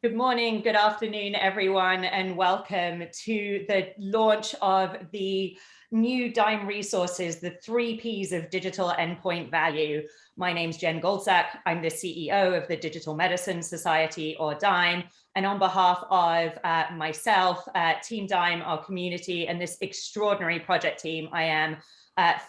Good morning, good afternoon, everyone, and welcome to the launch of the new DIME resources, the 3 Ps of digital endpoint value. My name's Jen Goldsack. I'm the CEO of the Digital Medicine Society, or DIME. And on behalf of myself, Team DIME, our community, and this extraordinary project team, I am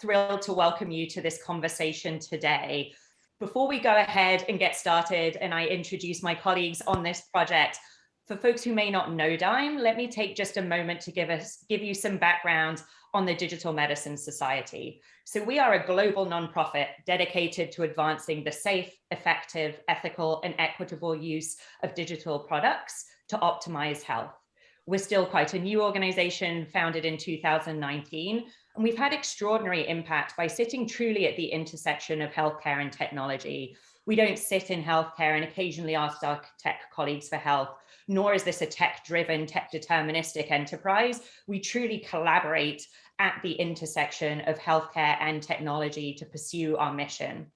thrilled to welcome you to this conversation today. Before we go ahead and get started and I introduce my colleagues on this project, for folks who may not know DIME, let me take just a moment to give you some background on the Digital Medicine Society. So we are a global nonprofit dedicated to advancing the safe, effective, ethical, and equitable use of digital products to optimize health. We're still quite a new organization, founded in 2019, and we've had extraordinary impact by sitting truly at the intersection of healthcare and technology. We don't sit in healthcare and occasionally ask our tech colleagues for help, nor is this a tech-driven, tech-deterministic enterprise. We truly collaborate at the intersection of healthcare and technology to pursue our mission.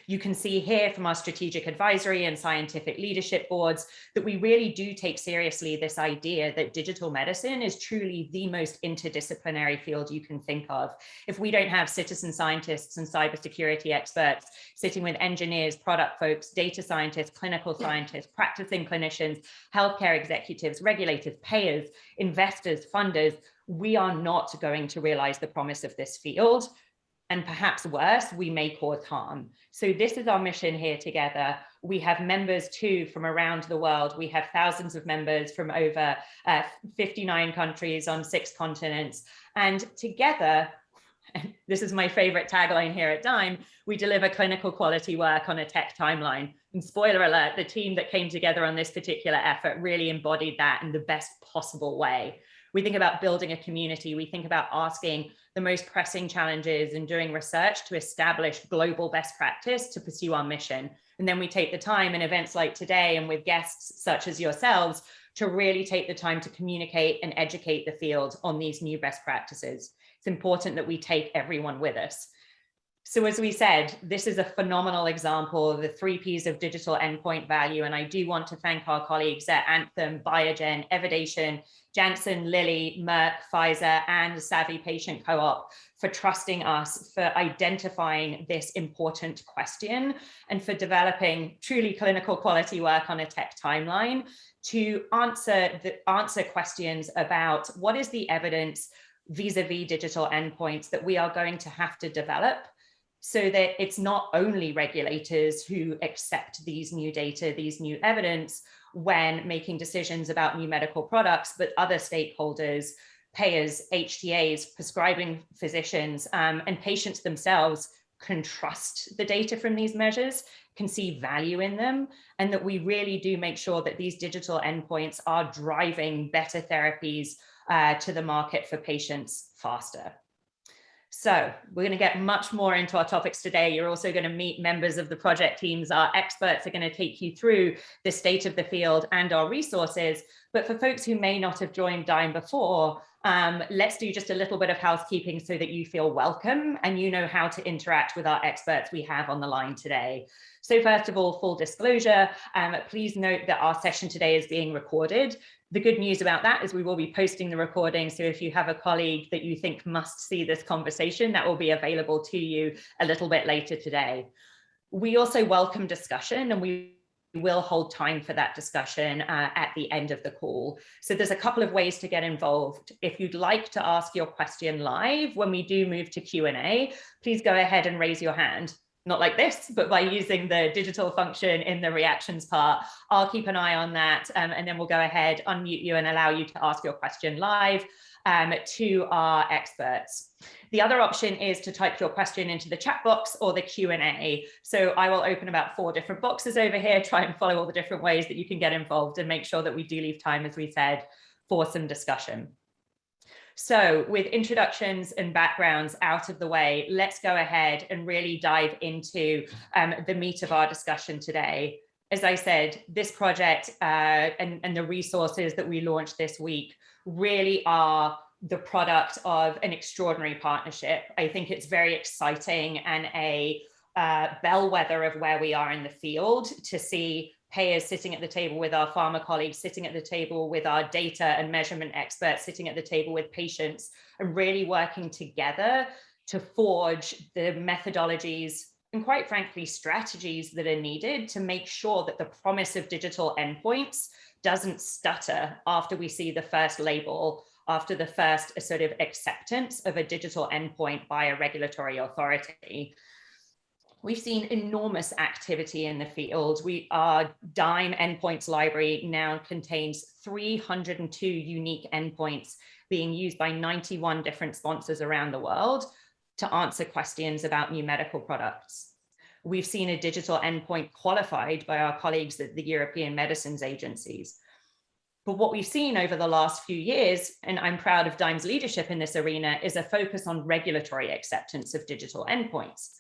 You can see here from our strategic advisory and scientific leadership boards that we really do take seriously this idea that digital medicine is truly the most interdisciplinary field you can think of. If we don't have citizen scientists and cybersecurity experts sitting with engineers, product folks, data scientists, clinical scientists, practicing clinicians, healthcare executives, regulators, payers, investors, funders, we are not going to realize the promise of this field. And perhaps worse, we may cause harm. So this is our mission here together. We have members too from around the world. We have thousands of members from over 59 countries on 6 continents. And together, and this is my favorite tagline here at DIME, we deliver clinical quality work on a tech timeline. And spoiler alert, the team that came together on this particular effort really embodied that in the best possible way. We think about building a community. We think about asking the most pressing challenges and doing research to establish global best practice to pursue our mission. And then we take the time in events like today and with guests such as yourselves to really take the time to communicate and educate the field on these new best practices. It's important that we take everyone with us. So as we said, this is a phenomenal example of the 3 Ps of digital endpoint value. And I do want to thank our colleagues at Anthem, Biogen, Evidation, Janssen, Lilly, Merck, Pfizer, and Savvy Patient Co-op for trusting us, for identifying this important question, and for developing truly clinical quality work on a tech timeline to answer questions about what is the evidence vis-a-vis digital endpoints that we are going to have to develop, so that it's not only regulators who accept these new data, these new evidence when making decisions about new medical products, but other stakeholders, payers, HTAs, prescribing physicians, and patients themselves can trust the data from these measures, can see value in them, and that we really do make sure that these digital endpoints are driving better therapies to the market for patients faster. So we're going to get much more into our topics today. You're also going to meet members of the project teams. Our experts are going to take you through the state of the field and our resources. But for folks who may not have joined DIME before, let's do just a little bit of housekeeping so that you feel welcome and you know how to interact with our experts we have on the line today. So first of all, full disclosure, please note that our session today is being recorded. The good news about that is we will be posting the recording. So if you have a colleague that you think must see this conversation, that will be available to you a little bit later today. We also welcome discussion, and we will hold time for that discussion at the end of the call. So there's a couple of ways to get involved. If you'd like to ask your question live when we do move to Q&A, please go ahead and raise your hand. Not like this, but by using the digital function in the reactions part. I'll keep an eye on that, and then we'll go ahead, unmute you, and allow you to ask your question live to our experts. The other option is to type your question into the chat box or the Q&A. So I will open about 4 different boxes over here, try and follow all the different ways that you can get involved and make sure that we do leave time, as we said, for some discussion. So with introductions and backgrounds out of the way, let's go ahead and really dive into the meat of our discussion today. As I said, this project and the resources that we launched this week really are the product of an extraordinary partnership. I think it's very exciting and a bellwether of where we are in the field to see payers sitting at the table with our pharma colleagues, sitting at the table with our data and measurement experts, sitting at the table with patients, and really working together to forge the methodologies and, quite frankly, strategies that are needed to make sure that the promise of digital endpoints doesn't stutter after we see the first label, after the first sort of acceptance of a digital endpoint by a regulatory authority. We've seen enormous activity in the field. Our DIME endpoints library now contains 302 unique endpoints being used by 91 different sponsors around the world to answer questions about new medical products. We've seen a digital endpoint qualified by our colleagues at the European medicines agencies. But what we've seen over the last few years, and I'm proud of DIME's leadership in this arena, is a focus on regulatory acceptance of digital endpoints.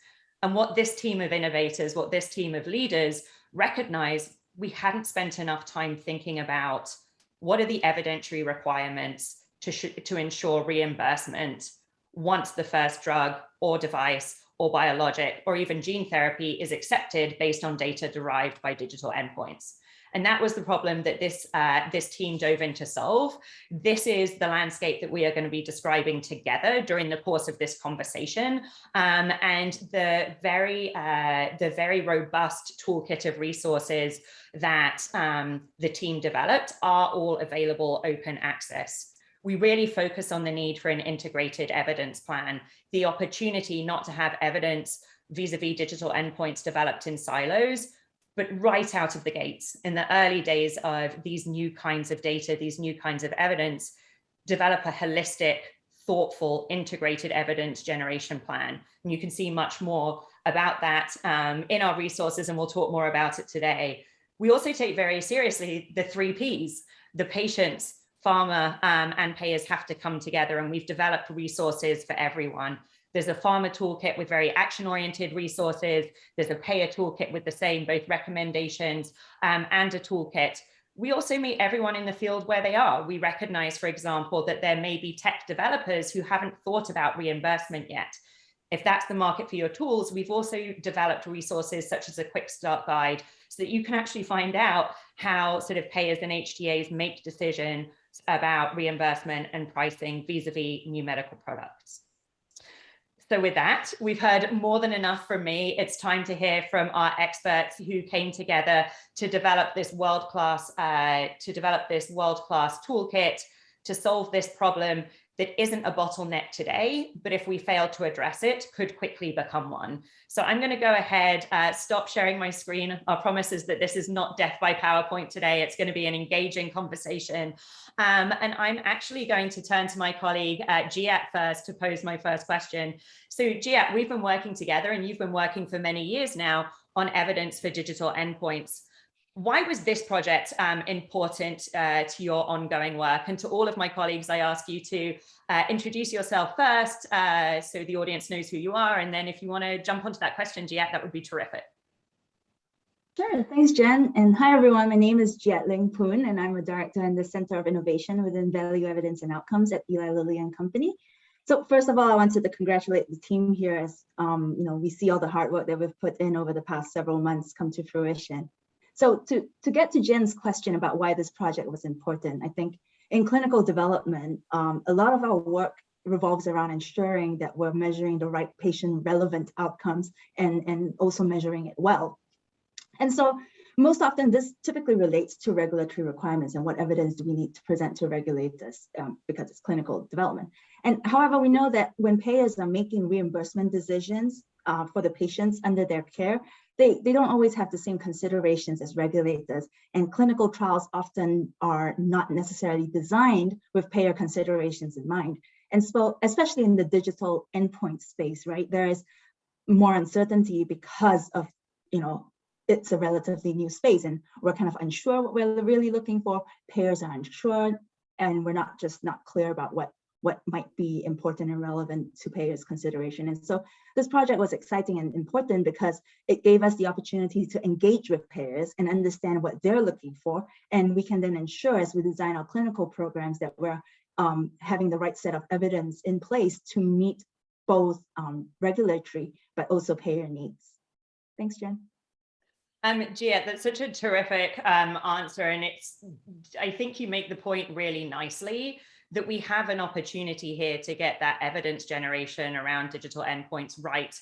And what this team of innovators, what this team of leaders recognize, we hadn't spent enough time thinking about what are the evidentiary requirements to ensure reimbursement once the first drug or device or biologic or even gene therapy is accepted based on data derived by digital endpoints. And that was the problem that this team dove in to solve. This is the landscape that we are going to be describing together during the course of this conversation. And the very robust toolkit of resources that the team developed are all available open access. We really focus on the need for an integrated evidence plan, the opportunity not to have evidence vis-a-vis digital endpoints developed in silos, but right out of the gates, in the early days of these new kinds of data, these new kinds of evidence, develop a holistic, thoughtful, integrated evidence generation plan. And you can see much more about that in our resources, and we'll talk more about it today. We also take very seriously the 3 Ps. The patients, pharma, and payers have to come together, and we've developed resources for everyone. There's a pharma toolkit with very action-oriented resources. There's a payer toolkit with the same, both recommendations and a toolkit. We also meet everyone in the field where they are. We recognize, for example, that there may be tech developers who haven't thought about reimbursement yet. If that's the market for your tools, we've also developed resources such as a quick start guide so that you can actually find out how sort of payers and HTAs make decisions about reimbursement and pricing vis-a-vis new medical products. So with that, we've heard more than enough from me. It's time to hear from our experts who came together to develop this world-class toolkit to solve this problem that isn't a bottleneck today, but if we fail to address it, could quickly become one. So I'm going to go ahead, stop sharing my screen. Our promise is that this is not death by PowerPoint today. It's going to be an engaging conversation. And I'm actually going to turn to my colleague, Giat, first to pose my first question. So Giat, we've been working together, and you've been working for many years now on evidence for digital endpoints. Why was this project important to your ongoing work? And to all of my colleagues, I ask you to introduce yourself first so the audience knows who you are. And then if you want to jump onto that question, Giat, that would be terrific. Sure, thanks, Jen. And hi, everyone. My name is Giat Ling Poon, and I'm a director in the Center of Innovation within Value Evidence and Outcomes at Eli Lilly and Company. So first of all, I wanted to congratulate the team here as we see all the hard work that we've put in over the past several months come to fruition. So to get to Jen's question about why this project was important, I think in clinical development, a lot of our work revolves around ensuring that we're measuring the right patient relevant outcomes and also measuring it well. And so most often this typically relates to regulatory requirements and what evidence do we need to present to regulators because it's clinical development. And however, we know that when payers are making reimbursement decisions for the patients under their care, they don't always have the same considerations as regulators, and clinical trials often are not necessarily designed with payer considerations in mind. And so, especially in the digital endpoint space, right, there is more uncertainty because of, it's a relatively new space, and we're kind of unsure what we're really looking for. Payers are unsure, and we're not clear about what might be important and relevant to payers' consideration. And so this project was exciting and important because it gave us the opportunity to engage with payers and understand what they're looking for. And we can then ensure, as we design our clinical programs, that we're having the right set of evidence in place to meet both regulatory but also payer needs. Thanks, Jen. Gia, that's such a terrific answer. And I think you make the point really nicely that we have an opportunity here to get that evidence generation around digital endpoints right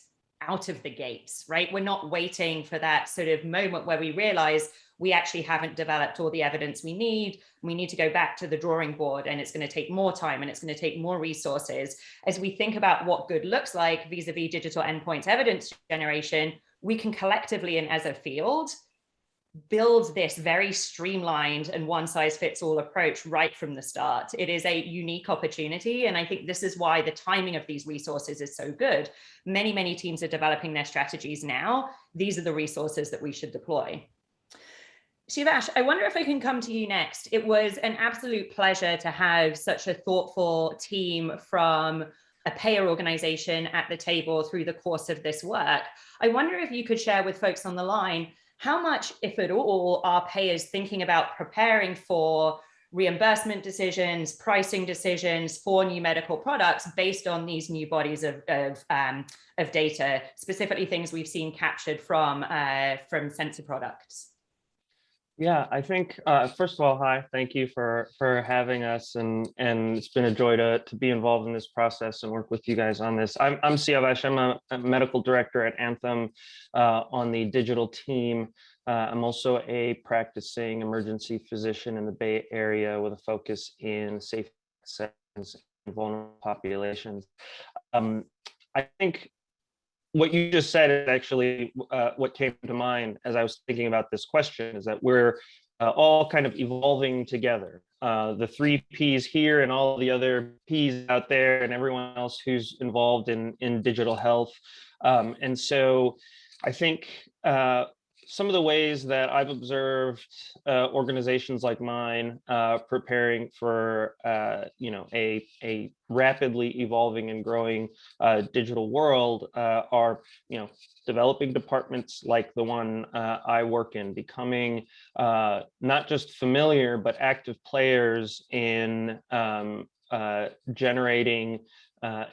out of the gates, right? We're not waiting for that sort of moment where we realize we actually haven't developed all the evidence we need. We need to go back to the drawing board, and it's going to take more time and it's going to take more resources. As we think about what good looks like vis-a-vis digital endpoints evidence generation, we can collectively and as a field build this very streamlined and one size fits all approach right from the start. It is a unique opportunity. And I think this is why the timing of these resources is so good. Many, many teams are developing their strategies now. These are the resources that we should deploy. Shivash, I wonder if I can come to you next. It was an absolute pleasure to have such a thoughtful team from a payer organization at the table through the course of this work. I wonder if you could share with folks on the line, how much, if at all, are payers thinking about preparing for reimbursement decisions, pricing decisions for new medical products based on these new bodies of data, specifically things we've seen captured from sensor products? Yeah, I think first of all, hi, thank you for having us, and it's been a joy to be involved in this process and work with you guys on this. I'm Siavash. I'm a medical director at Anthem on the digital team. I'm also a practicing emergency physician in the Bay Area with a focus in safe settings and vulnerable populations. I think what you just said is actually what came to mind as I was thinking about this question, is that we're all kind of evolving together. The three Ps here and all the other Ps out there and everyone else who's involved in digital health. And so I think some of the ways that I've observed organizations like mine preparing for a rapidly evolving and growing digital world are developing departments like the one I work in, becoming not just familiar but active players in generating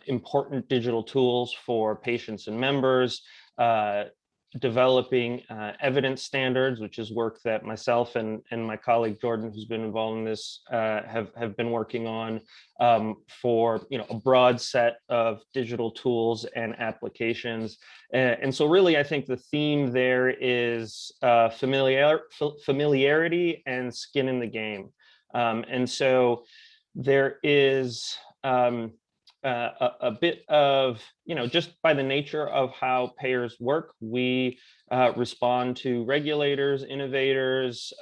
important digital tools for patients and members, developing evidence standards, which is work that myself and my colleague Jordan, who's been involved in this, have been working on for a broad set of digital tools and applications. And so really, I think the theme there is familiarity and skin in the game. And so there is a bit of, just by the nature of how payers work, we respond to regulators, innovators,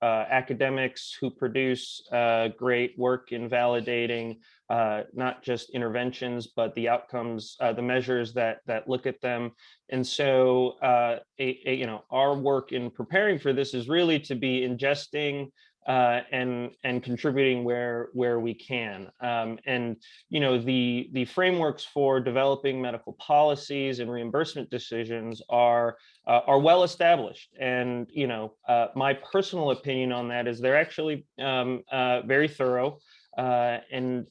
academics who produce great work in validating not just interventions, but the outcomes, the measures that look at them. And so, our work in preparing for this is really to be ingesting and contributing where we can. And the frameworks for developing medical policies and reimbursement decisions are well established. And my personal opinion on that is they're actually very thorough and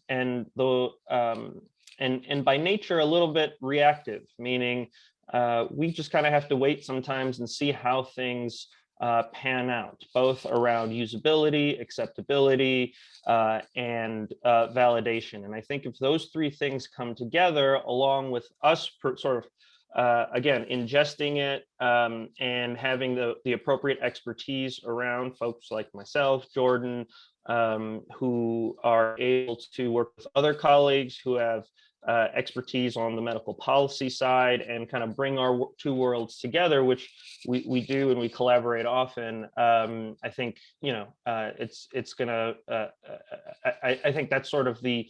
by nature a little bit reactive, meaning we just kind of have to wait sometimes and see how things pan out, both around usability, acceptability, and validation. And I think if those three things come together, along with us again, ingesting it and having the appropriate expertise around folks like myself, Jordan, who are able to work with other colleagues who have expertise on the medical policy side and kind of bring our two worlds together, which we do and we collaborate often. I think it's gonna. I think that's sort of the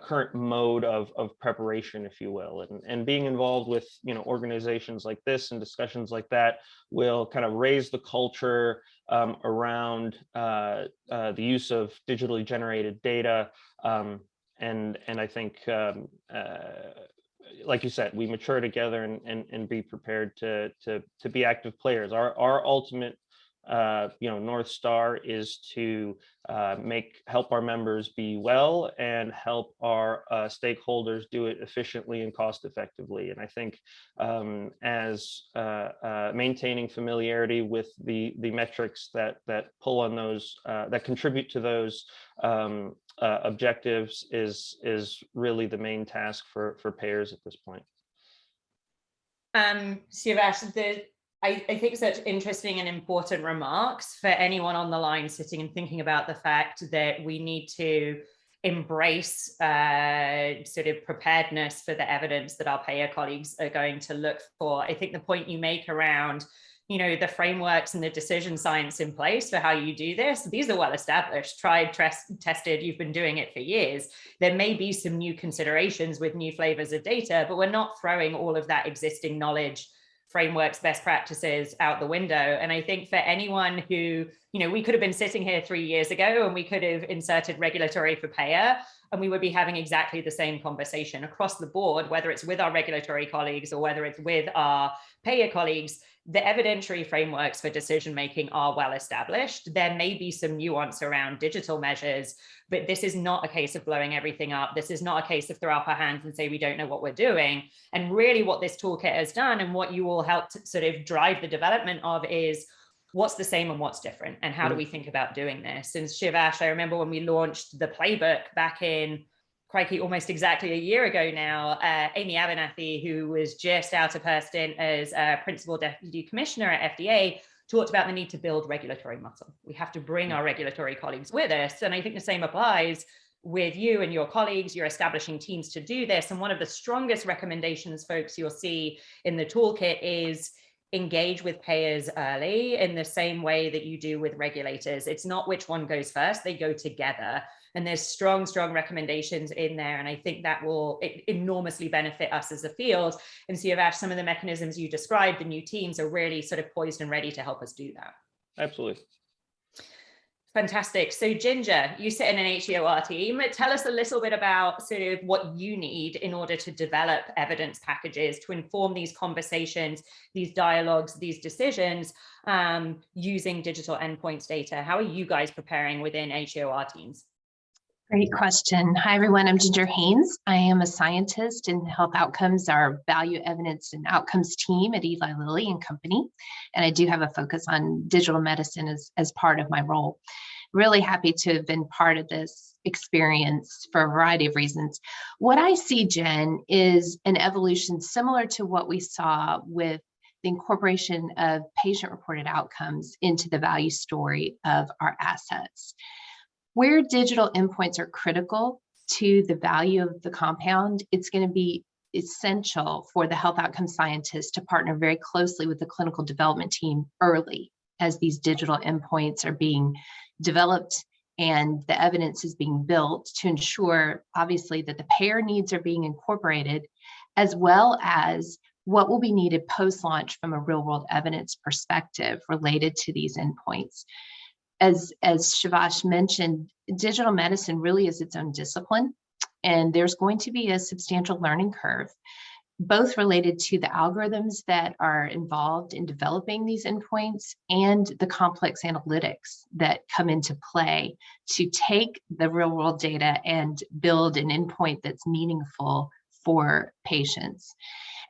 current mode of preparation, if you will, and being involved with organizations like this and discussions like that will kind of raise the culture around the use of digitally generated data. And I think, like you said, we mature together and be prepared to be active players. Our ultimate North Star is to help our members be well and help our stakeholders do it efficiently and cost effectively. And I think as maintaining familiarity with the metrics that pull on those, that contribute to those objectives is really the main task for payers at this point. Siavash, I think such interesting and important remarks for anyone on the line sitting and thinking about the fact that we need to embrace sort of preparedness for the evidence that our payer colleagues are going to look for. I think the point you make around, the frameworks and the decision science in place for how you do this, these are well established, tried, tested, you've been doing it for years. There may be some new considerations with new flavors of data, but we're not throwing all of that existing knowledge, frameworks, best practices out the window. And I think for anyone who, we could have been sitting here 3 years ago and we could have inserted regulatory for payer, and we would be having exactly the same conversation across the board, whether it's with our regulatory colleagues or whether it's with our payer colleagues. The evidentiary frameworks for decision-making are well established. There may be some nuance around digital measures, but this is not a case of blowing everything up. This is not a case of throw up our hands and say we don't know what we're doing. And really what this toolkit has done and what you all helped sort of drive the development of is what's the same and what's different, and how do we think about doing this? And Siavash, I remember when we launched the playbook back in, crikey, almost exactly a year ago now, Amy Abernathy, who was just out of her stint as Principal Deputy Commissioner at FDA, talked about the need to build regulatory muscle. We have to bring our regulatory colleagues with us. And I think the same applies with you and your colleagues. You're establishing teams to do this. And one of the strongest recommendations, folks, you'll see in the toolkit is engage with payers early in the same way that you do with regulators. It's not which one goes first, they go together. And there's strong recommendations in there. And I think that will enormously benefit us as a field. And Siavash, some of the mechanisms you described, the new teams are really sort of poised and ready to help us do that. Absolutely. Fantastic. So Ginger, you sit in an HEOR team. Tell us a little bit about sort of what you need in order to develop evidence packages to inform these conversations, these dialogues, these decisions using digital endpoints data. How are you guys preparing within HEOR teams? Great question. Hi, everyone. I'm Ginger Haynes. I am a scientist in health outcomes, our value evidence and outcomes team at Eli Lilly and Company. And I do have a focus on digital medicine as part of my role. Really happy to have been part of this experience for a variety of reasons. What I see, Jen, is an evolution similar to what we saw with the incorporation of patient-reported outcomes into the value story of our assets. Where digital endpoints are critical to the value of the compound, it's going to be essential for the health outcome scientists to partner very closely with the clinical development team early as these digital endpoints are being developed and the evidence is being built to ensure, obviously, that the payer needs are being incorporated, as well as what will be needed post-launch from a real-world evidence perspective related to these endpoints. As Siavash mentioned, digital medicine really is its own discipline, and there's going to be a substantial learning curve, both related to the algorithms that are involved in developing these endpoints and the complex analytics that come into play to take the real-world data and build an endpoint that's meaningful for patients.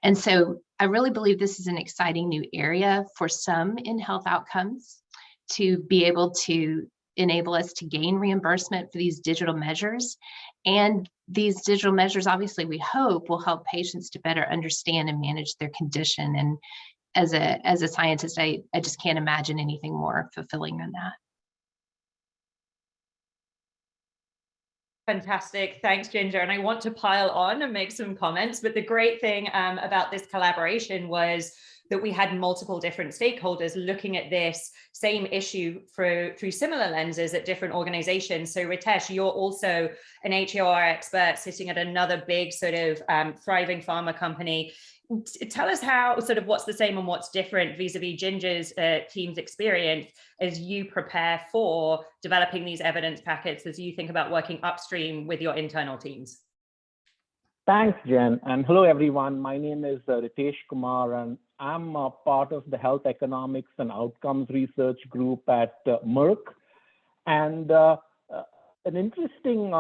And so I really believe this is an exciting new area for some in health outcomes, to be able to enable us to gain reimbursement for these digital measures. And these digital measures, obviously, we hope will help patients to better understand and manage their condition. And as a scientist, I just can't imagine anything more fulfilling than that. Fantastic. Thanks, Ginger. And I want to pile on and make some comments. But the great thing about this collaboration was that we had multiple different stakeholders looking at this same issue through similar lenses at different organizations. So Ritesh, you're also an HEOR expert sitting at another big sort of thriving pharma company. Tell us how, sort of what's the same and what's different vis-a-vis Ginger's team's experience as you prepare for developing these evidence packets, as you think about working upstream with your internal teams. Thanks, Jen. And hello, everyone. My name is Ritesh Kumar, and I'm a part of the Health Economics and Outcomes Research Group at Merck. And an interesting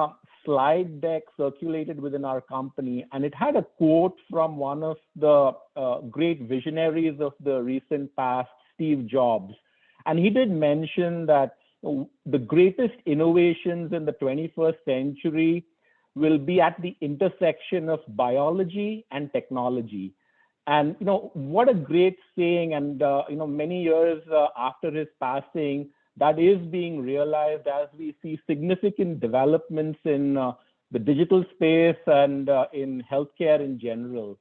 slide deck circulated within our company, and it had a quote from one of the great visionaries of the recent past, Steve Jobs. And he did mention that the greatest innovations in the 21st century will be at the intersection of biology and technology. And what a great saying. And many years after his passing, that is being realized as we see significant developments in the digital space and in healthcare in general.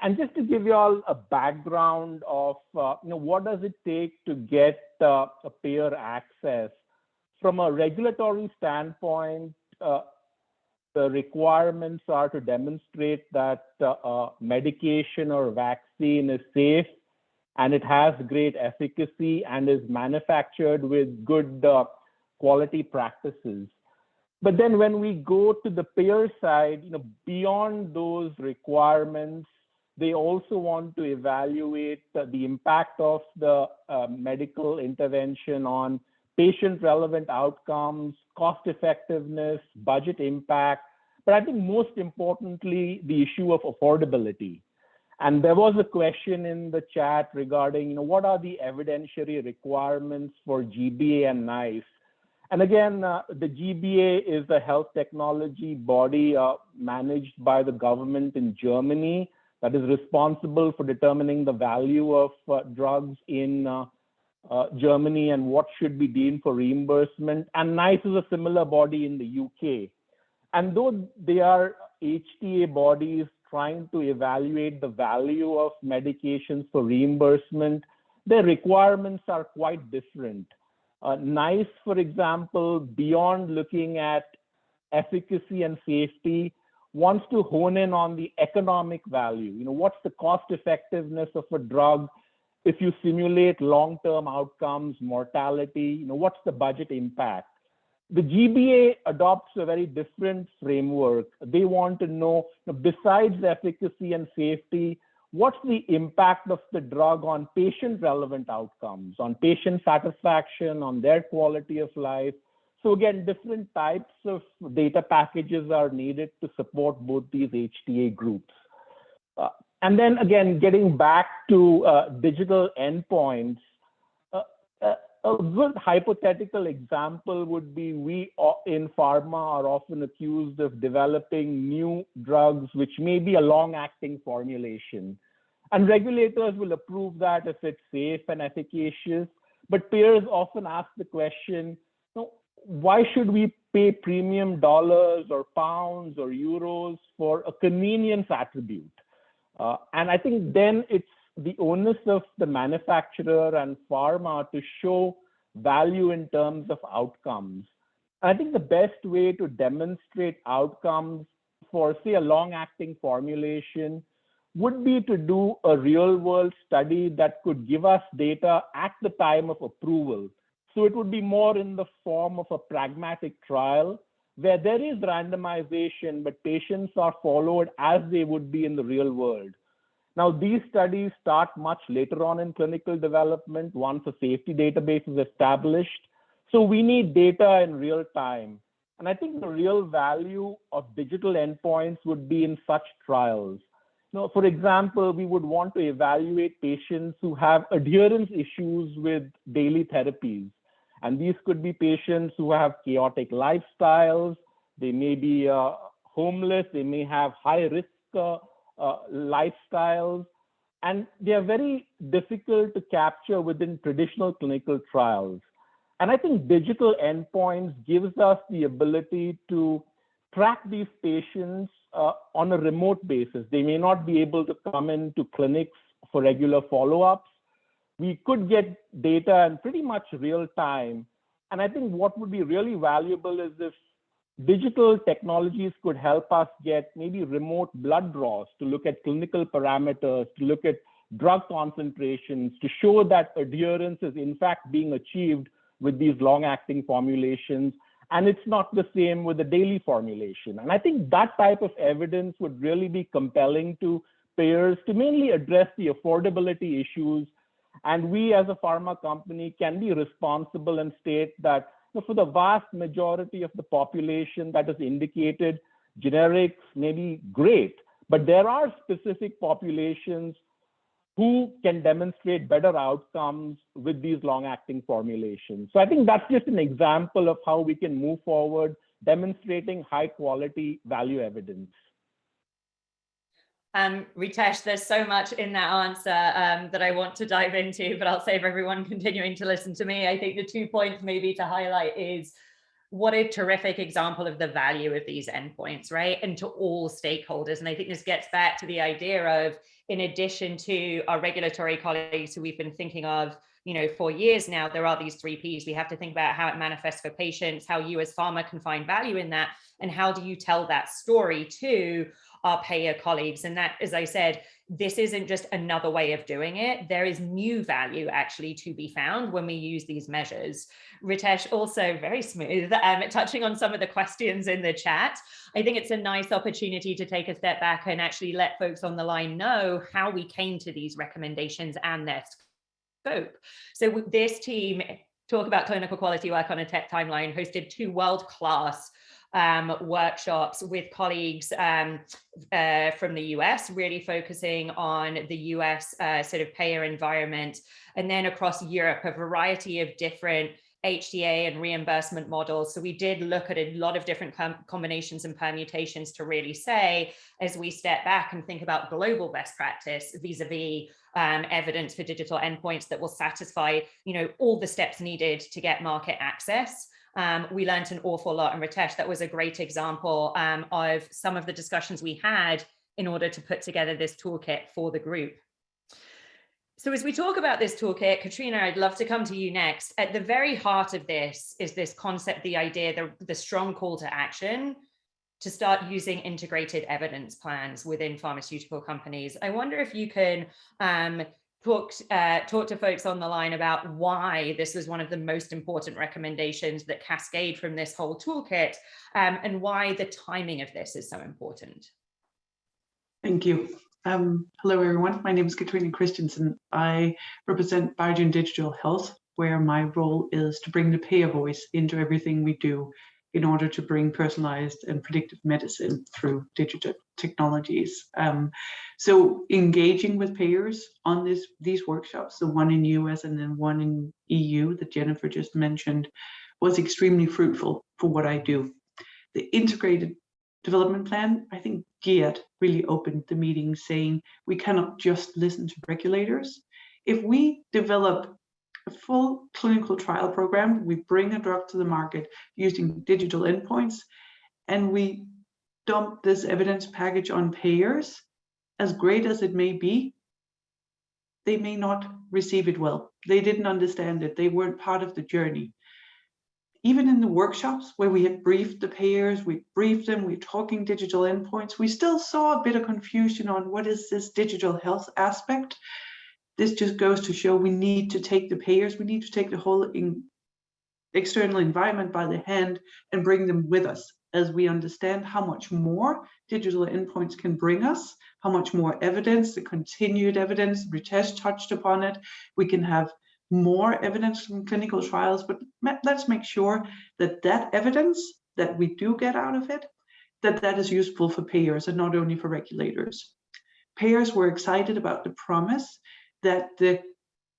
And just to give you all a background of what does it take to get a payer access, from a regulatory standpoint, the requirements are to demonstrate that medication or vaccine is safe and it has great efficacy and is manufactured with good quality practices. But then when we go to the payer side, beyond those requirements, they also want to evaluate the impact of the medical intervention on patient-relevant outcomes, cost effectiveness, budget impact, but I think most importantly, the issue of affordability. And there was a question in the chat regarding, what are the evidentiary requirements for GBA and NICE? And again, the GBA is a health technology body managed by the government in Germany that is responsible for determining the value of drugs in Germany and what should be deemed for reimbursement. And NICE is a similar body in the UK. And though they are HTA bodies trying to evaluate the value of medications for reimbursement, their requirements are quite different. NICE, for example, beyond looking at efficacy and safety, wants to hone in on the economic value. What's the cost effectiveness of a drug if you simulate long-term outcomes, mortality? What's the budget impact? The GBA adopts a very different framework. They want to know, besides efficacy and safety, what's the impact of the drug on patient-relevant outcomes, on patient satisfaction, on their quality of life? So again, different types of data packages are needed to support both these HTA groups. And then again, getting back to digital endpoints, a good hypothetical example would be we in pharma are often accused of developing new drugs, which may be a long-acting formulation. And regulators will approve that if it's safe and efficacious. But payers often ask the question, why should we pay premium dollars or pounds or euros for a convenience attribute? And I think then it's the onus of the manufacturer and pharma to show value in terms of outcomes. I think the best way to demonstrate outcomes for, say, a long-acting formulation would be to do a real-world study that could give us data at the time of approval. So it would be more in the form of a pragmatic trial where there is randomization, but patients are followed as they would be in the real world. Now, these studies start much later on in clinical development once a safety database is established. So we need data in real time. And I think the real value of digital endpoints would be in such trials. For example, we would want to evaluate patients who have adherence issues with daily therapies. And these could be patients who have chaotic lifestyles. They may be homeless. They may have high-risk lifestyles. And they are very difficult to capture within traditional clinical trials. And I think digital endpoints gives us the ability to track these patients on a remote basis. They may not be able to come into clinics for regular follow-ups. We could get data in pretty much real time. And I think what would be really valuable is if digital technologies could help us get maybe remote blood draws to look at clinical parameters, to look at drug concentrations, to show that adherence is in fact being achieved with these long-acting formulations. And it's not the same with the daily formulation. And I think that type of evidence would really be compelling to payers to mainly address the affordability issues. And we as a pharma company can be responsible and state that for the vast majority of the population that is indicated, generics may be great, but there are specific populations who can demonstrate better outcomes with these long-acting formulations. So I think that's just an example of how we can move forward, demonstrating high-quality value evidence. Ritesh, there's so much in that answer that I want to dive into, but I'll save everyone continuing to listen to me. I think the 2 points maybe to highlight is what a terrific example of the value of these endpoints, right? And to all stakeholders. And I think this gets back to the idea of, in addition to our regulatory colleagues who we've been thinking of, for years now, there are these 3 Ps. We have to think about how it manifests for patients, how you as pharma can find value in that, and how do you tell that story to our payer colleagues. And that, as I said, this isn't just another way of doing it. There is new value actually to be found when we use these measures. Ritesh, also very smooth, touching on some of the questions in the chat. I think it's a nice opportunity to take a step back and actually let folks on the line know how we came to these recommendations and their scope. So with this team, talk about clinical quality work on a tech timeline, hosted 2 world-class workshops with colleagues from the US, really focusing on the US sort of payer environment, and then across Europe, a variety of different HTA and reimbursement models. So we did look at a lot of different combinations and permutations to really say, as we step back and think about global best practice vis-a-vis evidence for digital endpoints that will satisfy, all the steps needed to get market access. We learned an awful lot, and Ritesh, that was a great example of some of the discussions we had in order to put together this toolkit for the group. So as we talk about this toolkit, Katrina, I'd love to come to you next. At the very heart of this is this concept, the idea, the strong call to action to start using integrated evidence plans within pharmaceutical companies. I wonder if you can talk to folks on the line about why this was one of the most important recommendations that cascade from this whole toolkit, and why the timing of this is so important. Thank you. Hello, everyone. My name is Katrina Christensen. I represent Biogen Digital Health, where my role is to bring the payer voice into everything we do in order to bring personalized and predictive medicine through digital technologies. So engaging with payers on these workshops, the one in US and then one in EU that Jennifer just mentioned, was extremely fruitful for what I do. The integrated development plan, I think Giat really opened the meeting saying we cannot just listen to regulators. If we develop a full clinical trial program, we bring a drug to the market using digital endpoints, and we dump this evidence package on payers, as great as it may be, they may not receive it well. They didn't understand it. They weren't part of the journey. Even in the workshops where we had briefed the payers, we briefed them, we're talking digital endpoints, we still saw a bit of confusion on what is this digital health aspect. This just goes to show we need to take the payers, we need to take the whole external environment by the hand and bring them with us as we understand how much more digital endpoints can bring us, how much more evidence, the continued evidence, Ritesh touched upon it. We can have more evidence from clinical trials, but let's make sure that that evidence that we do get out of it, that is useful for payers and not only for regulators. Payers were excited about the promise that the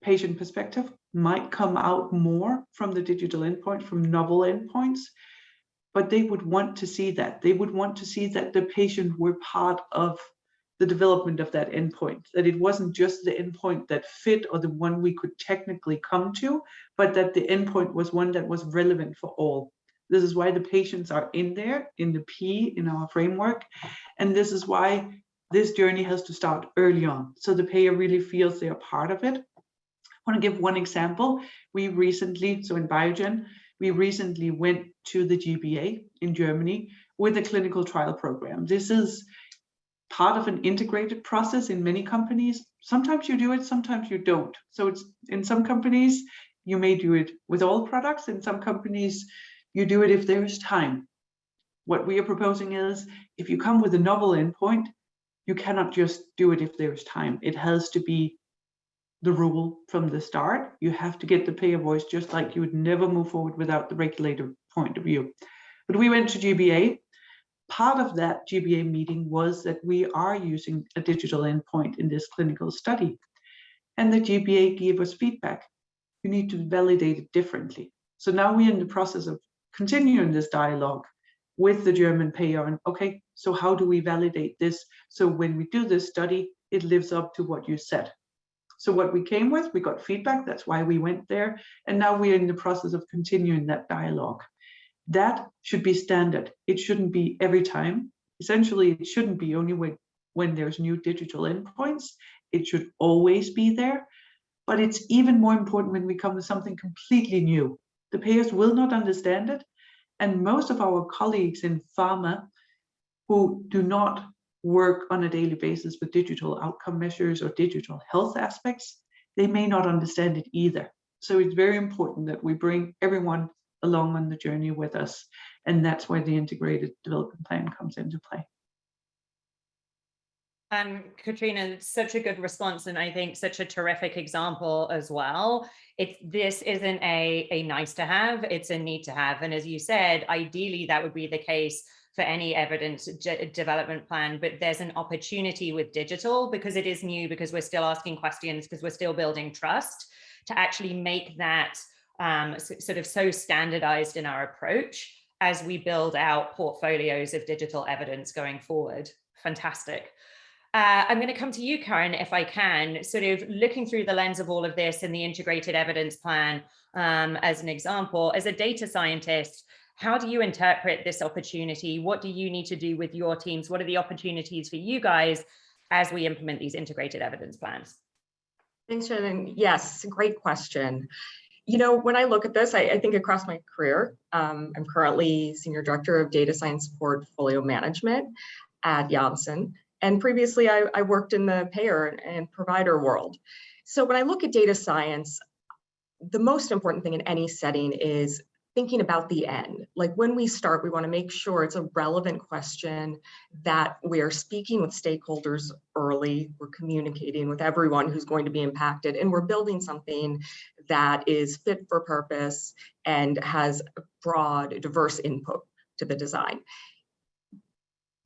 patient perspective might come out more from the digital endpoint, from novel endpoints, but they would want to see that. They would want to see that the patient were part of the development of that endpoint, that it wasn't just the endpoint that fit or the one we could technically come to, but that the endpoint was one that was relevant for all. This is why the patients are in there, in the P, in our framework. And this is why this journey has to start early on, so the payer really feels they are part of it. I want to give one example. We recently, so in Biogen, we recently went to the GBA in Germany with a clinical trial program. This is part of an integrated process in many companies. Sometimes you do it, sometimes you don't. So it's in some companies, you may do it with all products. In some companies, You do it if there is time. What we are proposing is, if you come with a novel endpoint, you cannot just do it if there is time. It has to be the rule from the start. You have to get the payer voice, just like you would never move forward without the regulator point of view. But we went to GBA. Part of that GBA meeting was that we are using a digital endpoint in this clinical study. And the GBA gave us feedback. You need to validate it differently. So now we're in the process of continuing this dialogue with the German payer on, okay, so how do we validate this? So when we do this study, it lives up to what you said. So what we came with, we got feedback, that's why we went there. And now we're in the process of continuing that dialogue. That should be standard. It shouldn't be every time. Essentially, it shouldn't be only when there's new digital endpoints. It should always be there. But it's even more important when we come with something completely new. The payers will not understand it. And most of our colleagues in pharma who do not work on a daily basis with digital outcome measures or digital health aspects, they may not understand it either. So it's very important that we bring everyone along on the journey with us. And that's where the integrated development plan comes into play. Katrina, such a good response, and I think such a terrific example as well. This isn't a nice to have, it's a need to have. And as you said, ideally that would be the case for any evidence development plan, but there's an opportunity with digital, because it is new, because we're still asking questions, because we're still building trust, to actually make that sort of so standardized in our approach as we build out portfolios of digital evidence going forward. Fantastic. I'm going to come to you, Karen, if I can, sort of looking through the lens of all of this and the integrated evidence plan as an example. As a data scientist, how do you interpret this opportunity? What do you need to do with your teams? What are the opportunities for you guys as we implement these integrated evidence plans? Thanks, Shannon. Yes, great question. You know, when I look at this, I think across my career, I'm currently Senior Director of Data Science Portfolio Management at Janssen. And previously, I worked in the payer and provider world. So when I look at data science, the most important thing in any setting is thinking about the end. Like when we start, we want to make sure it's a relevant question, that we are speaking with stakeholders early, we're communicating with everyone who's going to be impacted, and we're building something that is fit for purpose and has broad, diverse input to the design.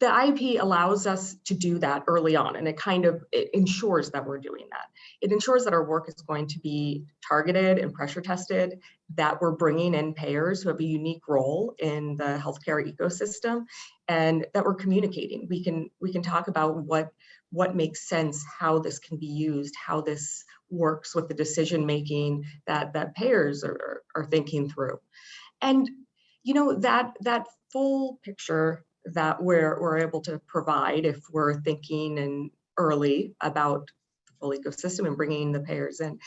The IP allows us to do that early on, and it ensures that we're doing that. It ensures that our work is going to be targeted and pressure tested, that we're bringing in payers who have a unique role in the healthcare ecosystem, and that we're communicating. We can talk about what makes sense, how this can be used, how this works with the decision making that payers are thinking through. And you know, that full picture that we're able to provide, if we're thinking and early about the full ecosystem and bringing the payers in,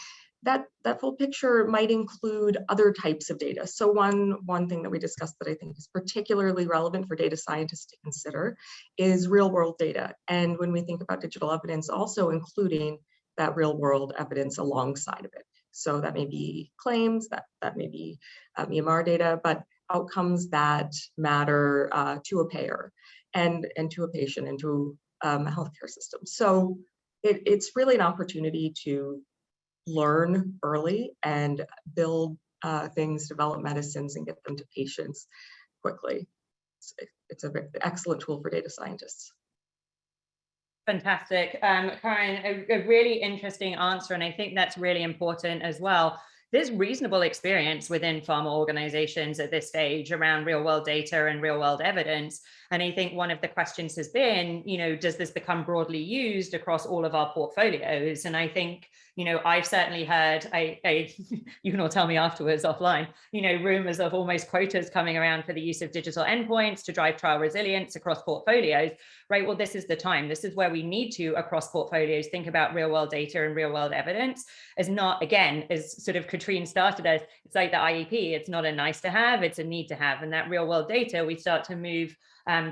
that full picture might include other types of data. So one thing that we discussed that I think is particularly relevant for data scientists to consider is real world data. And when we think about digital evidence, also including that real world evidence alongside of it. So that may be claims, that may be EMR data, but outcomes that matter to a payer and to a patient and to a healthcare system. So it's really an opportunity to learn early and build things, develop medicines, and get them to patients quickly. It's an excellent tool for data scientists. Fantastic. Karen, a really interesting answer, and I think that's really important as well. There's reasonable experience within pharma organizations at this stage around real world data and real world evidence. And I think one of the questions has been, you know, does this become broadly used across all of our portfolios? And I think, you know, I've certainly heard, you can all tell me afterwards offline, you know, rumors of almost quotas coming around for the use of digital endpoints to drive trial resilience across portfolios, right? Well, this is the time. This is where we need to, across portfolios, think about real world data and real world evidence as not, again, as sort of Katrine started as, it's like the IEP, it's not a nice to have, it's a need to have. And that real world data, we start to move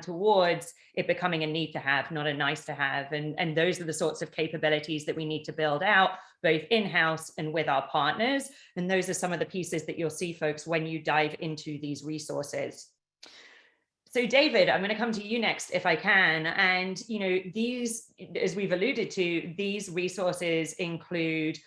towards it becoming a need to have, not a nice to have. And those are the sorts of capabilities that we need to build out, both in-house and with our partners. And those are some of the pieces that you'll see, folks, when you dive into these resources. So David, I'm going to come to you next if I can. And, these, as we've alluded to, these resources include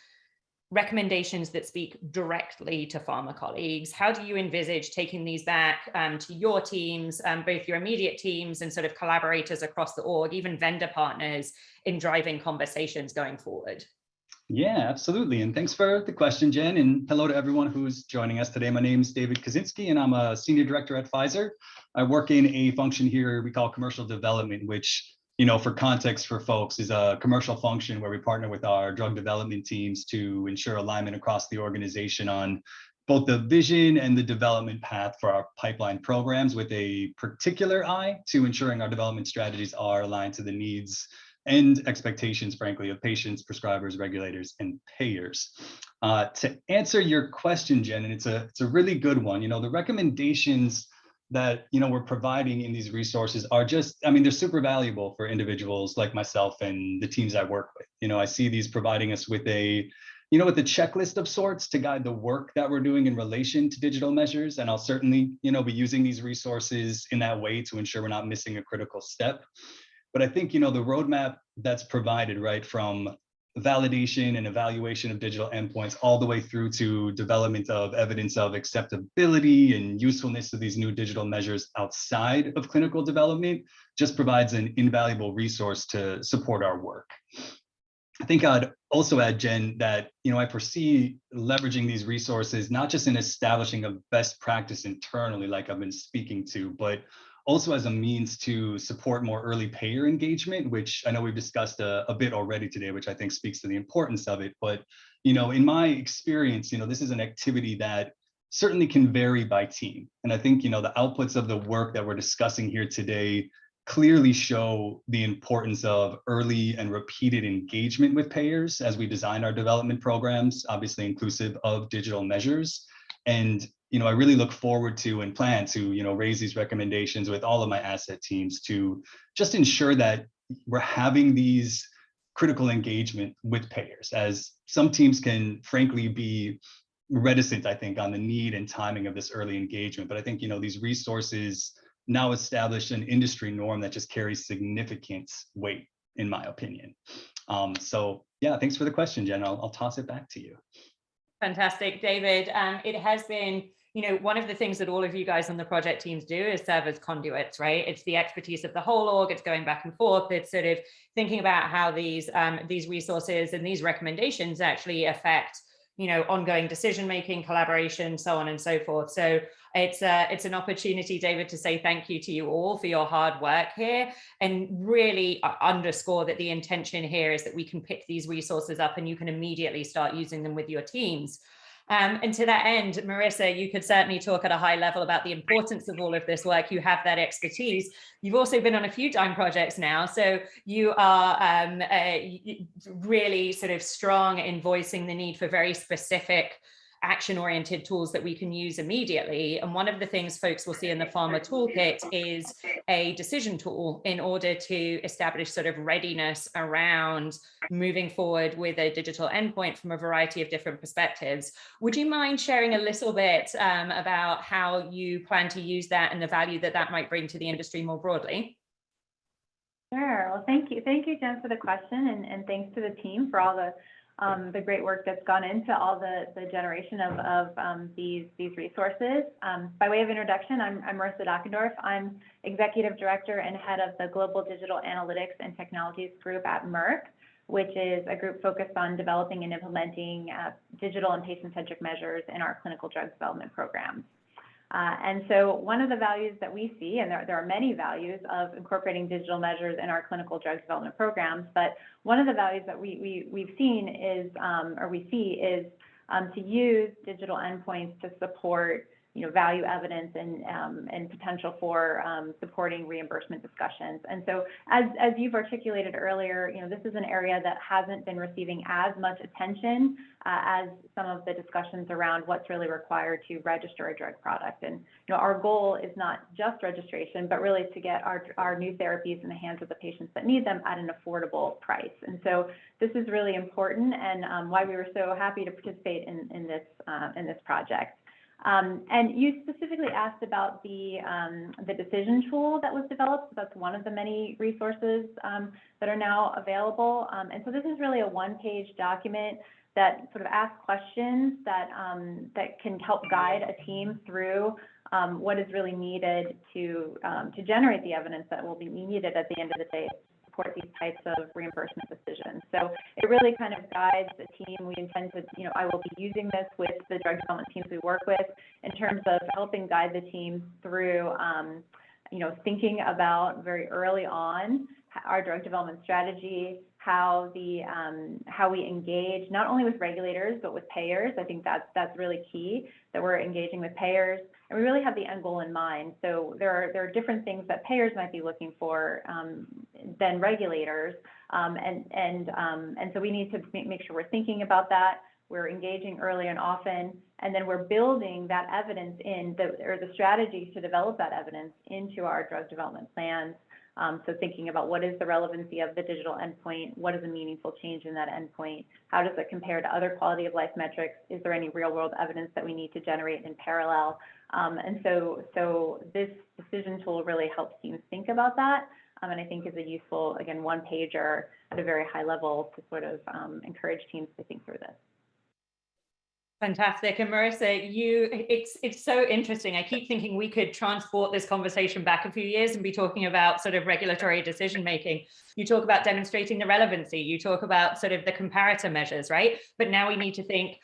recommendations that speak directly to pharma colleagues. How do you envisage taking these back to your teams, both your immediate teams and sort of collaborators across the org, even vendor partners, in driving conversations going forward? Yeah, absolutely. And thanks for the question, Jen. And hello to everyone who's joining us today. My name is David Kaczynski, and I'm a senior director at Pfizer. I work in a function here we call commercial development, which, for context for folks, is a commercial function where we partner with our drug development teams to ensure alignment across the organization on both the vision and the development path for our pipeline programs, with a particular eye to ensuring our development strategies are aligned to the needs and expectations, frankly, of patients, prescribers, regulators, and payers. To answer your question, Jen, and it's a really good one. The recommendations that we're providing in these resources are just, they're super valuable for individuals like myself and the teams I work with. I see these providing us with a checklist of sorts to guide the work that we're doing in relation to digital measures. And I'll certainly, be using these resources in that way to ensure we're not missing a critical step. But I think, the roadmap that's provided, right, from validation and evaluation of digital endpoints all the way through to development of evidence of acceptability and usefulness of these new digital measures outside of clinical development just provides an invaluable resource to support our work. I think I'd also add, Jen, that I foresee leveraging these resources not just in establishing a best practice internally, like I've been speaking to, but also as a means to support more early payer engagement, which I know we've discussed a bit already today, which I think speaks to the importance of it. But in my experience, this is an activity that certainly can vary by team, and I think the outputs of the work that we're discussing here today clearly show the importance of early and repeated engagement with payers as we design our development programs, obviously inclusive of digital measures. And I really look forward to and plan to raise these recommendations with all of my asset teams to just ensure that we're having these critical engagement with payers, as some teams can frankly be reticent, I think, on the need and timing of this early engagement. But I think these resources now establish an industry norm that just carries significant weight, in my opinion. So yeah, thanks for the question, Jen. I'll toss it back to you. Fantastic, David. It has been, one of the things that all of you guys on the project teams do is serve as conduits, right? It's the expertise of the whole org. It's going back and forth. It's sort of thinking about how these resources and these recommendations actually affect, ongoing decision-making, collaboration, so on and so forth. So it's an opportunity, David, to say thank you to you all for your hard work here, and really underscore that the intention here is that we can pick these resources up and you can immediately start using them with your teams. And to that end, Marissa, you could certainly talk at a high level about the importance of all of this work. You have that expertise. You've also been on a few DIME projects now, so you are really sort of strong in voicing the need for very specific action-oriented tools that we can use immediately. And one of the things folks will see in the pharma toolkit is a decision tool in order to establish sort of readiness around moving forward with a digital endpoint from a variety of different perspectives. Would you mind sharing a little bit about how you plan to use that and the value that that might bring to the industry more broadly? Sure. Well, thank you, Jen, for the question, and thanks to the team for all the great work that's gone into all the generation of these resources. By way of introduction, I'm Marissa Dockendorf. I'm Executive Director and Head of the Global Digital Analytics and Technologies Group at Merck, which is a group focused on developing and implementing digital and patient-centric measures in our clinical drug development programs. And so one of the values that we see, and there are many values of incorporating digital measures in our clinical drug development programs, but one of the values that we've seen is, to use digital endpoints to support, value evidence and potential for supporting reimbursement discussions. And so as you've articulated earlier, this is an area that hasn't been receiving as much attention as some of the discussions around what's really required to register a drug product. And our goal is not just registration, but really to get our new therapies in the hands of the patients that need them at an affordable price. And so this is really important, and why we were so happy to participate in this project. And you specifically asked about the decision tool that was developed. So that's one of the many resources that are now available. And so this is really a one-page document that sort of asks questions that can help guide a team through what is really needed to generate the evidence that will be needed at the end of the day to support these types of reimbursement decisions. So it really kind of guides the team. We intend to, I will be using this with the drug development teams we work with in terms of helping guide the team through, thinking about very early on our drug development strategy, how we engage not only with regulators but with payers. I think that's really key, that we're engaging with payers, and we really have the end goal in mind. So there are different things that payers might be looking for than regulators, and so we need to make sure we're thinking about that. We're engaging early and often, and then we're building that evidence the strategies to develop that evidence into our drug development plans. So thinking about what is the relevancy of the digital endpoint, what is a meaningful change in that endpoint, how does it compare to other quality of life metrics, is there any real world evidence that we need to generate in parallel? And so this decision tool really helps teams think about that, and I think is a useful, again, one pager at a very high level to sort of encourage teams to think through this. Fantastic. And Marissa, it's so interesting. I keep thinking we could transport this conversation back a few years and be talking about sort of regulatory decision making. You talk about demonstrating the relevancy, you talk about sort of the comparator measures, right? But now we need to think,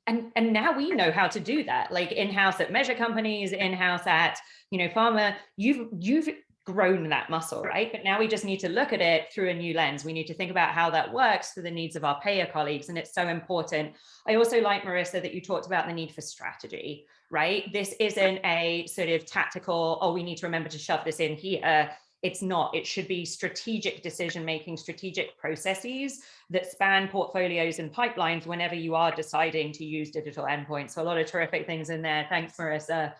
and now we know how to do that, like in-house at measure companies, in-house at, pharma. You've grown that muscle, right? But now we just need to look at it through a new lens. We need to think about how that works for the needs of our payer colleagues. And it's so important. I also like, Marissa, that you talked about the need for strategy, right? This isn't a sort of tactical, we need to remember to shove this in here. It's not. It should be strategic decision-making, strategic processes that span portfolios and pipelines whenever you are deciding to use digital endpoints. So a lot of terrific things in there. Thanks, Marissa.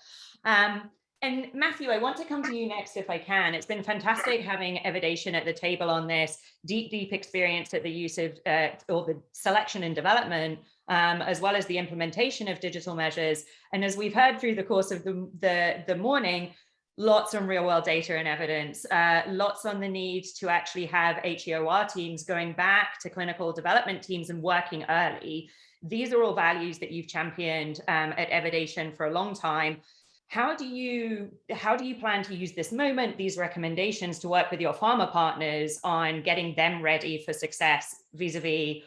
And Matthew, I want to come to you next if I can. It's been fantastic having Evidation at the table on this, deep experience at the use of or the selection and development, as well as the implementation of digital measures. And as we've heard through the course of the morning, lots on real world data and evidence, lots on the need to actually have HEOR teams going back to clinical development teams and working early. These are all values that you've championed at Evidation for a long time. How do you plan to use this moment, these recommendations, to work with your pharma partners on getting them ready for success vis-a-vis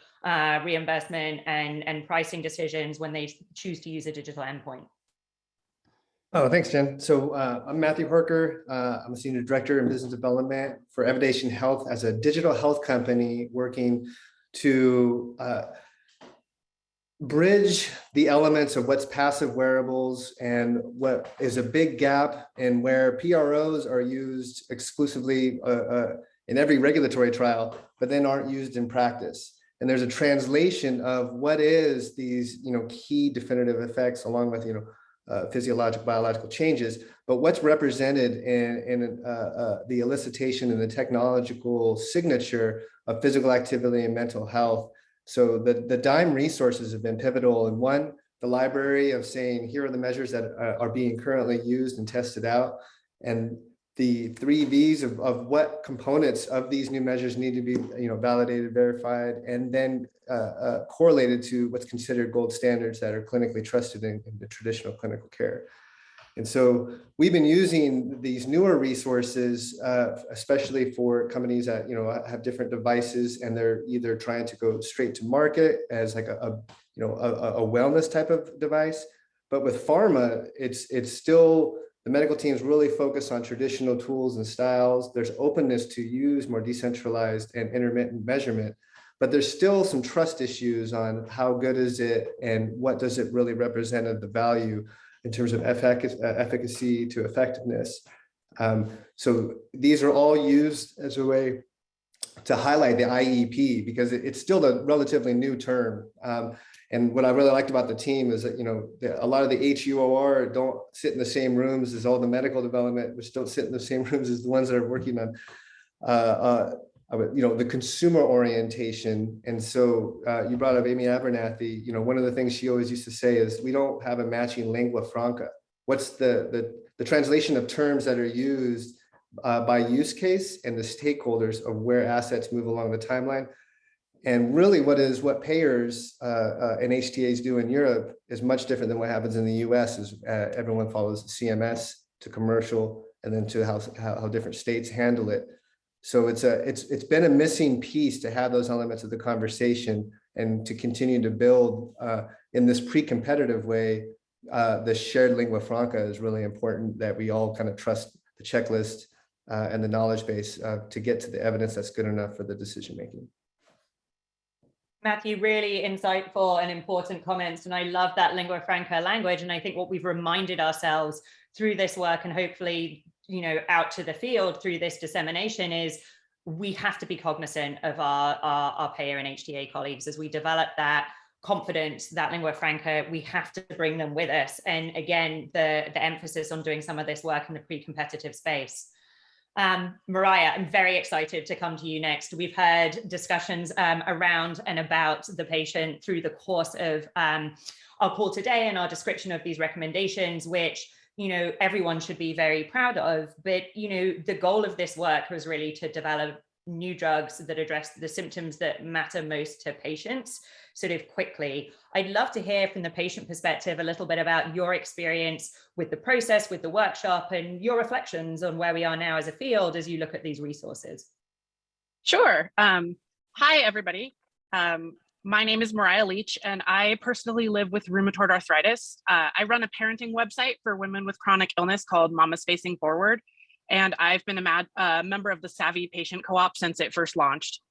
reimbursement and pricing decisions when they choose to use a digital endpoint? Oh, thanks, Jen. So I'm Matthew Herker. I'm a Senior Director in Business Development for Evidation Health as a digital health company working to bridge the elements of what's passive wearables and what is a big gap in where PROs are used exclusively in every regulatory trial, but then aren't used in practice. And there's a translation of what is these, key definitive effects along with, physiologic, biological changes, but what's represented in the elicitation and the technological signature of physical activity and mental health. So the DIME resources have been pivotal. And one, the library of saying, here are the measures that are being currently used and tested out. And the 3 V's of what components of these new measures need to be, validated, verified, and then correlated to what's considered gold standards that are clinically trusted in the traditional clinical care. And so we've been using these newer resources, especially for companies that have different devices, and they're either trying to go straight to market as like a wellness type of device. But with pharma, it's still the medical teams really focus on traditional tools and styles. There's openness to use more decentralized and intermittent measurement, but there's still some trust issues on how good is it and what does it really represent of the value in terms of efficacy to effectiveness. So these are all used as a way to highlight the IEP because it's still a relatively new term. And what I really liked about the team is that, a lot of the HUOR don't sit in the same rooms as all the medical development, which don't sit in the same rooms as the ones that are working on, the consumer orientation. And so you brought up Amy Abernathy. One of the things she always used to say is, we don't have a matching lingua franca. What's the translation of terms that are used by use case and the stakeholders of where assets move along the timeline. And really what payers and HTAs do in Europe is much different than what happens in the US, is everyone follows CMS to commercial and then to how different states handle it. So it's been a missing piece to have those elements of the conversation and to continue to build in this pre-competitive way. The shared lingua franca is really important, that we all kind of trust the checklist and the knowledge base to get to the evidence that's good enough for the decision making. Matthew, really insightful and important comments. And I love that lingua franca language. And I think what we've reminded ourselves through this work and hopefully, out to the field through this dissemination is we have to be cognizant of our payer and HTA colleagues as we develop that confidence, that lingua franca. We have to bring them with us. And again, the emphasis on doing some of this work in the pre-competitive space. Mariah, I'm very excited to come to you next. We've heard discussions around and about the patient through the course of our call today and our description of these recommendations, which everyone should be very proud of. But the goal of this work was really to develop new drugs that address the symptoms that matter most to patients sort of quickly. I'd love to hear from the patient perspective a little bit about your experience with the process, with the workshop, and your reflections on where we are now as a field as you look at these resources. Sure. Hi, everybody. My name is Mariah Leach, and I personally live with rheumatoid arthritis. I run a parenting website for women with chronic illness called Mamas Facing Forward, and I've been a member of the Savvy Patient Co-op since it first launched.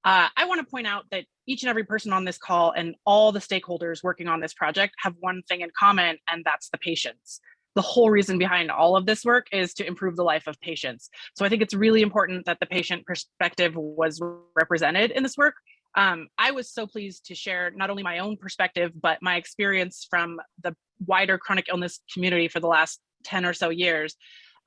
I want to point out that each and every person on this call and all the stakeholders working on this project have one thing in common, and that's the patients. The whole reason behind all of this work is to improve the life of patients. So I think it's really important that the patient perspective was represented in this work. I was so pleased to share not only my own perspective, but my experience from the wider chronic illness community for the last 10 or so years.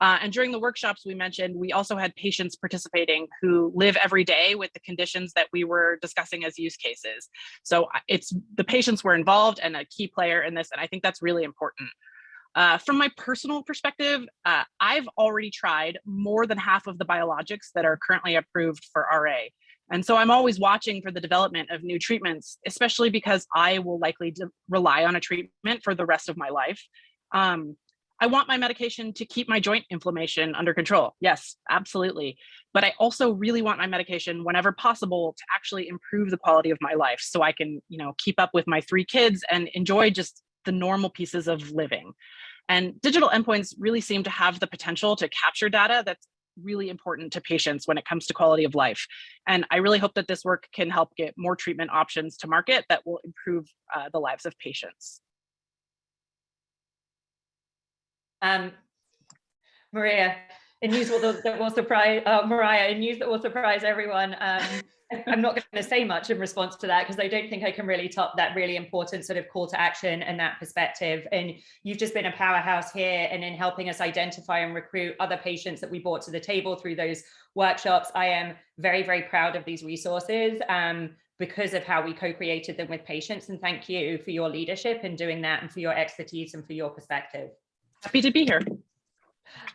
And during the workshops we mentioned, we also had patients participating who live every day with the conditions that we were discussing as use cases. So the patients were involved and a key player in this, and I think that's really important. From my personal perspective, I've already tried more than half of the biologics that are currently approved for RA. And so I'm always watching for the development of new treatments, especially because I will likely rely on a treatment for the rest of my life. I want my medication to keep my joint inflammation under control. Yes, absolutely. But I also really want my medication whenever possible to actually improve the quality of my life so I can, keep up with my 3 kids and enjoy just the normal pieces of living. And digital endpoints really seem to have the potential to capture data that's really important to patients when it comes to quality of life. And I really hope that this work can help get more treatment options to market that will improve the lives of patients. Maria, in news that will surprise Mariah, in news that will surprise everyone. I'm not going to say much in response to that because I don't think I can really top that really important sort of call to action and that perspective. And you've just been a powerhouse here and in helping us identify and recruit other patients that we brought to the table through those workshops. I am very, very proud of these resources because of how we co-created them with patients. And thank you for your leadership in doing that and for your expertise and for your perspective. Happy to be here.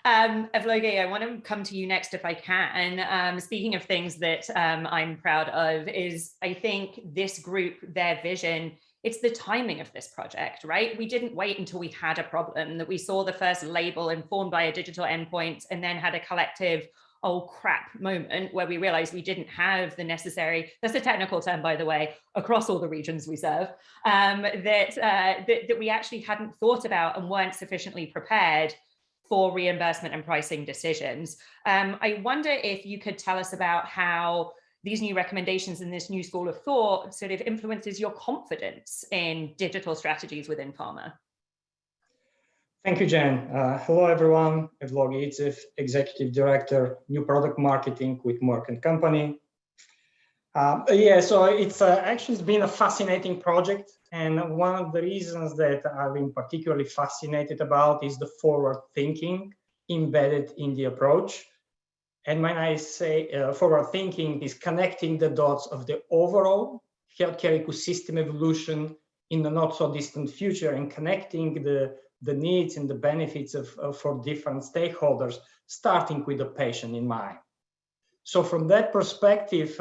Evlogi, I want to come to you next if I can. Speaking of things that I'm proud of is, I think this group, their vision, it's the timing of this project, right? We didn't wait until we had a problem, that we saw the first label informed by a digital endpoint and then had a collective, oh crap moment where we realized we didn't have the necessary, that's a technical term, by the way, across all the regions we serve, that we actually hadn't thought about and weren't sufficiently prepared for reimbursement and pricing decisions. I wonder if you could tell us about how these new recommendations and this new school of thought sort of influences your confidence in digital strategies within pharma. Thank you, Jen. Hello, everyone. Evlog Yitzef, Executive Director, New Product Marketing with Merck and Company. Yeah, so it's actually been a fascinating project. And one of the reasons that I've been particularly fascinated about is the forward thinking embedded in the approach. And when I say forward thinking, is connecting the dots of the overall healthcare ecosystem evolution in the not so distant future and connecting the needs and the benefits for different stakeholders, starting with the patient in mind. So from that perspective,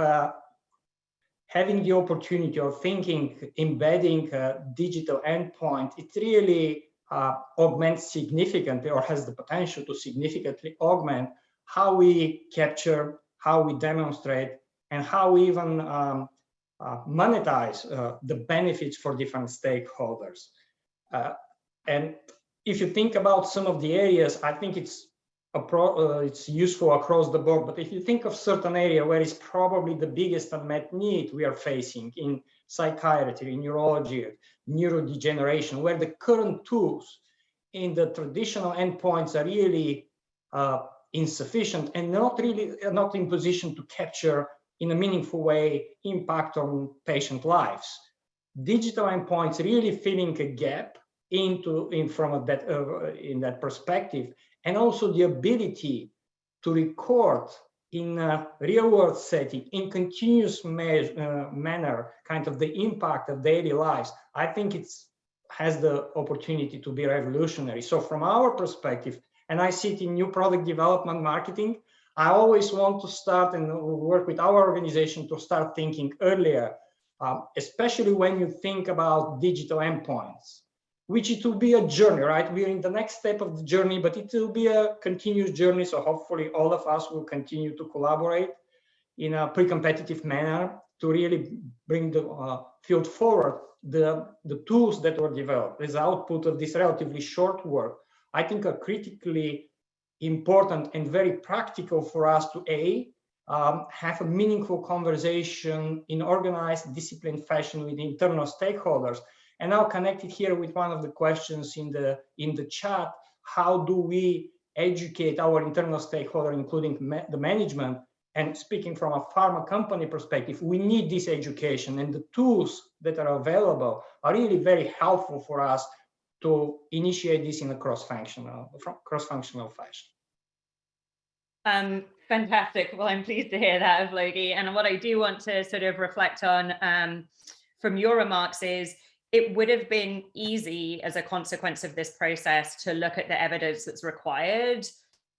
having the opportunity of thinking, embedding a digital endpoint, it really augments significantly or has the potential to significantly augment how we capture, how we demonstrate, and how we even monetize the benefits for different stakeholders. And if you think about some of the areas, I think it's useful across the board. But if you think of certain area where it's probably the biggest unmet need we are facing in psychiatry, in neurology, neurodegeneration, where the current tools in the traditional endpoints are really insufficient and not in position to capture in a meaningful way impact on patient lives. Digital endpoints really filling a gap in that perspective, and also the ability to record in a real world setting in continuous manner kind of the impact of daily lives. I think it has the opportunity to be revolutionary. So from our perspective, and I see it in new product development marketing, I always want to start and work with our organization to start thinking earlier, especially when you think about digital endpoints, which it will be a journey, right? We're in the next step of the journey, but it will be a continuous journey. So hopefully all of us will continue to collaborate in a pre-competitive manner to really bring the field forward. The tools that were developed as output of this relatively short work, I think are critically important and very practical for us to have a meaningful conversation in organized, disciplined fashion with internal stakeholders. And now connected here with one of the questions in the chat, how do we educate our internal stakeholder, including the management? And speaking from a pharma company perspective, we need this education, and the tools that are available are really very helpful for us to initiate this in a cross-functional fashion. Fantastic. Well, I'm pleased to hear that, Evlogi. And what I do want to sort of reflect on from your remarks is, it would have been easy as a consequence of this process to look at the evidence that's required.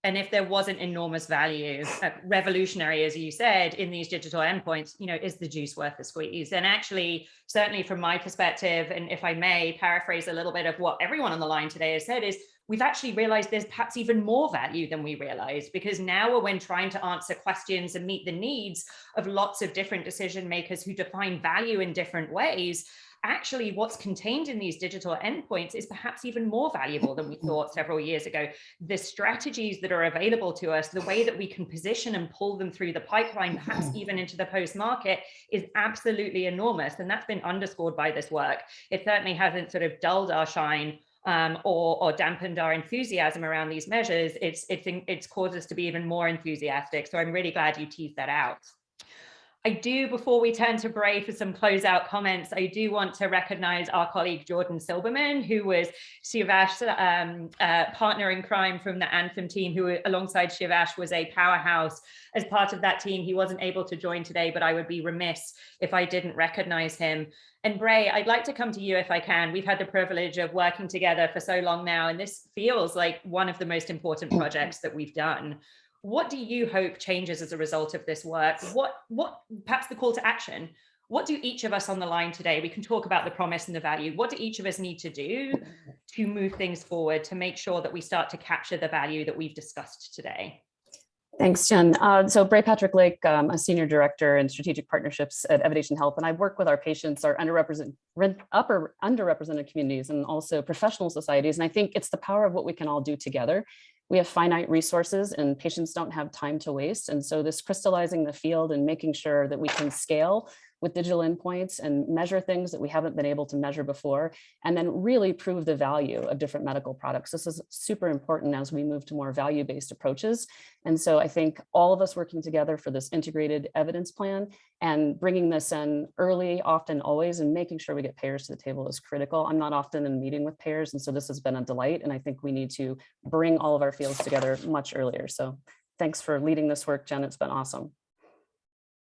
And if there wasn't enormous value, revolutionary, as you said, in these digital endpoints, is the juice worth the squeeze? And actually, certainly from my perspective, and if I may paraphrase a little bit of what everyone on the line today has said, is we've actually realized there's perhaps even more value than we realized, because now when trying to answer questions and meet the needs of lots of different decision makers who define value in different ways, actually what's contained in these digital endpoints is perhaps even more valuable than we thought several years ago. The strategies that are available to us, the way that we can position and pull them through the pipeline, perhaps even into the post-market, is absolutely enormous. And that's been underscored by this work. It certainly hasn't sort of dulled our shine or dampened our enthusiasm around these measures. It's caused us to be even more enthusiastic. So I'm really glad you teased that out. I do, before we turn to Bray for some closeout comments, I do want to recognize our colleague Jordan Silberman, who was Shivash's partner in crime from the Anthem team, who alongside Shivash was a powerhouse. As part of that team, he wasn't able to join today, but I would be remiss if I didn't recognize him. And Bray, I'd like to come to you if I can. We've had the privilege of working together for so long now, and this feels like one of the most important projects that we've done. What do you hope changes as a result of this work? What perhaps the call to action? What do each of us on the line today, we can talk about the promise and the value, what do each of us need to do to move things forward to make sure that we start to capture the value that we've discussed today? Thanks, Jen. So Bray Patrick Lake, a Senior Director in Strategic Partnerships at Evidation Health, and I work with our patients, our underrepresented communities, and also professional societies. And I think it's the power of what we can all do together. We have finite resources and patients don't have time to waste. And so this crystallizing the field and making sure that we can scale with digital endpoints and measure things that we haven't been able to measure before, and then really prove the value of different medical products. This is super important as we move to more value-based approaches. And so I think all of us working together for this integrated evidence plan and bringing this in early, often, always, and making sure we get payers to the table is critical. I'm not often in meeting with payers, and so this has been a delight, and I think we need to bring all of our fields together much earlier. So thanks for leading this work, Jen. It's been awesome.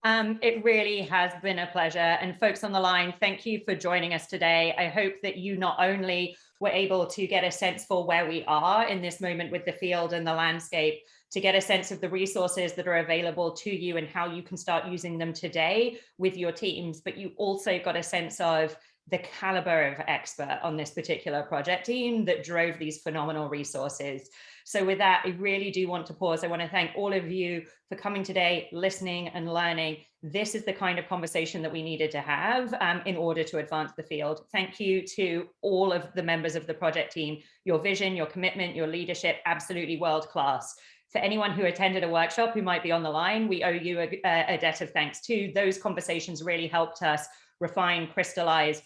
It really has been a pleasure. And folks on the line, thank you for joining us today. I hope that you not only were able to get a sense for where we are in this moment with the field and the landscape, to get a sense of the resources that are available to you and how you can start using them today with your teams, but you also got a sense of the caliber of expert on this particular project team that drove these phenomenal resources. So with that, I really do want to pause. I want to thank all of you for coming today, listening and learning. This is the kind of conversation that we needed to have in order to advance the field. Thank you to all of the members of the project team. Your vision, your commitment, your leadership, absolutely world-class. For anyone who attended a workshop who might be on the line, we owe you a debt of thanks too. Those conversations really helped us refine, crystallize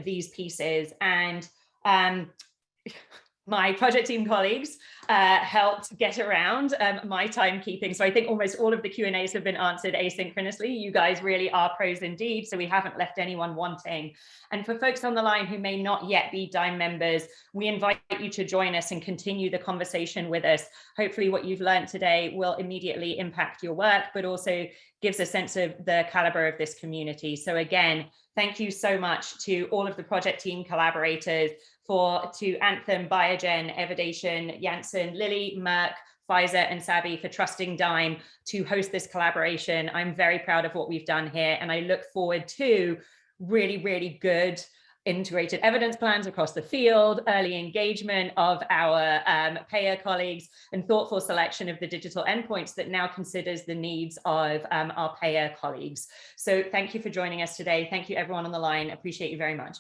these pieces, and my project team colleagues helped get around my timekeeping. So I think almost all of the Q&As have been answered asynchronously. You guys really are pros indeed, so we haven't left anyone wanting. And for folks on the line who may not yet be DIME members, we invite you to join us and continue the conversation with us. Hopefully what you've learned today will immediately impact your work, but also gives a sense of the caliber of this community. So again, thank you so much to all of the project team collaborators, to Anthem, Biogen, Evidation, Janssen, Lilly, Merck, Pfizer, and Savvy for trusting DIME to host this collaboration. I'm very proud of what we've done here, and I look forward to really, really good integrated evidence plans across the field, early engagement of our payer colleagues, and thoughtful selection of the digital endpoints that now considers the needs of our payer colleagues. So thank you for joining us today. Thank you everyone on the line. Appreciate you very much.